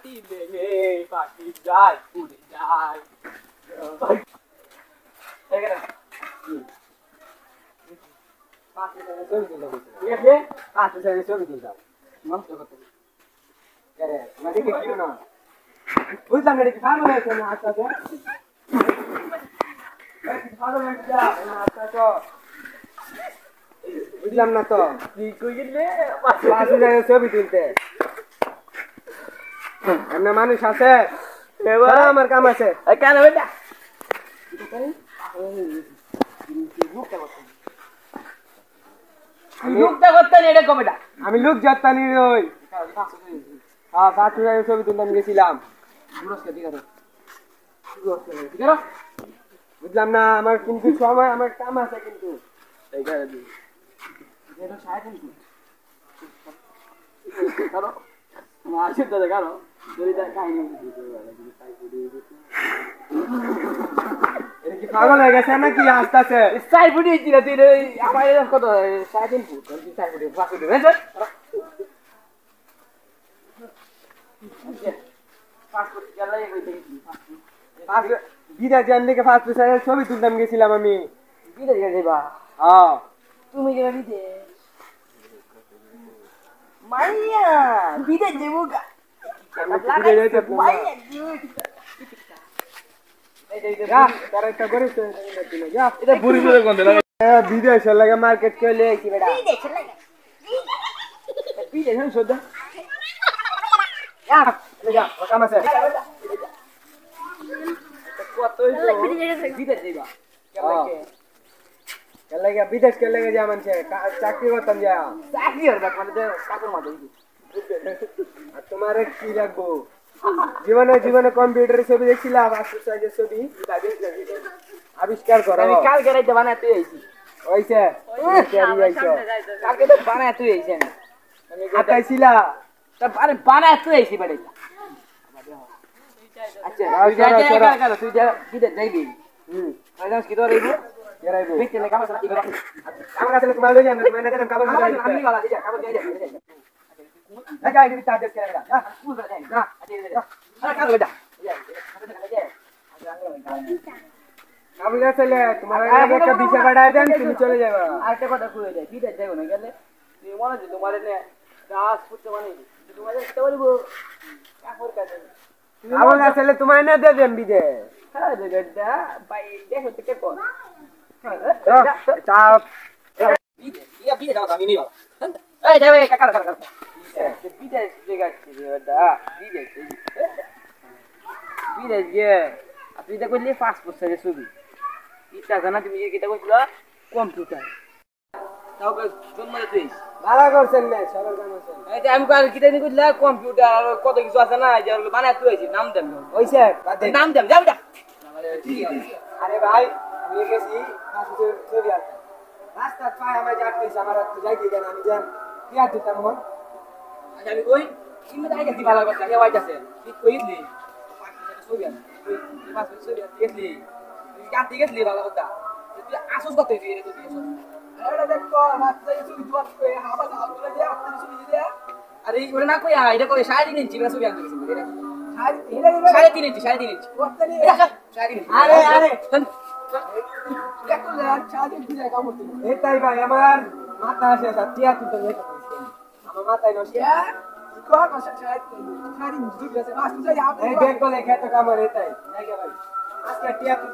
ভেঙে পাখি যায় উড়ে যায় বুঝলাম এটা কি ভালো হয়েছে না আস্তে আস্তে বুঝলাম না তো ছবি তুলতে এমনি মানুষ আছে আমার কাম আছে কেন বেটা আমি লোক যাত্তানি ওই ছবি তুলতাম গেছিলাম বুঝলাম না আমার কিন্তু সময় আমার কাম আছে কিন্তু পাগল হয়ে গেছে নাকি আস্তে আস্তে 4 ফুট ছিল তুই আমার কত 3.5 ফুট 4 ফুট 5 ফুট বিদেশ যান থেকে ফার্স্ট ছবি তুলতাম গেছিলাম আমি বিদেশ যাইবা হ্যাঁ তুমি যাবে বিদেশ মাইয়া বিদেশ যাবো বিদেশের লাগে মার্কেট চলে বিদেশ বিদেশ কে লেগে যা মানছে চাকরি করতাম যা চাকরি তোমার কি রাখবো জীবনে জীবনে কম্পিউটারের ছবি দেখছিলাম ছবি আবিষ্কার করো কালকে রাইতে বানাতে আইছি হইছে কালকে তো বানাতে আইছেন আতাইছিলা আরে বানাতে আইছি বাড়ি আচ্ছা তুই যা বিদেশ যাইবি কি তো রাইবো রাইবো বিতে কাম আছে কাম আছে তোমার লই যান মানে দেন কাম আছে আমি वाला দিছা কাম দিয়ে দে দেখা আইবি তা দেখ করে না স্কুল যাই না আরে কাল বেটা আমি না চলে তোমার একটা বিছা বাড়ায় দেন তুমি চলে যাবে আরেকটা কথা কই দেয় বিদেশ যাইবো না গেলে তুমি মনে যে তোমার নে গাছ ফুটতে মানে তোমার দেখতে বলবো কাপড় কাটে আমার না চলে তোমার না দে দেন বিদেশ হ্যাঁ বেটা ভাই দেখো তো কে কোন চাপ বিদেশ যাও আমি নিও এই যাবে কাকা কাকা বিদেশ জায়গা কি বেটা বিদেশ গিয়ে আপনি দেখো লে পাসপোর্ট সাইজের ছবি ইচ্ছা জানা তুমি কিটা কইছিলা কম্পিউটার তাও জন্ম দিস ভালো করছেন না সবার কাম আছে এই যে আমি কাল কিটা নি কইলা কম্পিউটার আর কত কিছু আছে না যে বানায় তুই হইছি নাম দেন হইছে নাম দেন যাও যা আরে ভাই আমি গেছি পাসপোর্ট ছবি আছে রাস্তা পায় আমার যাইতে আমার তো যাইতে দেন আমি যাম কি আছে তেমন আজ আমি কই কিনে যাই গেছি ভালো কথা কে ওয়াইতাছে ঠিক কইলি ছবি আছে পাসপোর্ট ছবি আছে দেখলি গাতি গেছলি ভালো কথা তুই আসস কত তুই রে তুই আরে দেখো মাত্র ছবি জোয়াত কই হাবা না বলে দে আপনি ছবি দে আরে ওরে না কই এটা কই 3.5 ইঞ্চি না ছবি আনতে গেছি 3.5 ইঞ্চি 3.5 ইঞ্চি আরে আরে দেখো না 3.5 ইঞ্চি জায়গা মত এটাই ভাই আমার মাথা আসে সাতিয়া তুই আমার মাথায় নষ্ট কত আছে 3.5 ইঞ্চি আছে আসলে আপনি এই ব্যাগ বলে খেতে কাম রে তাই জায়গা ভাই আজকে টিয়া তুই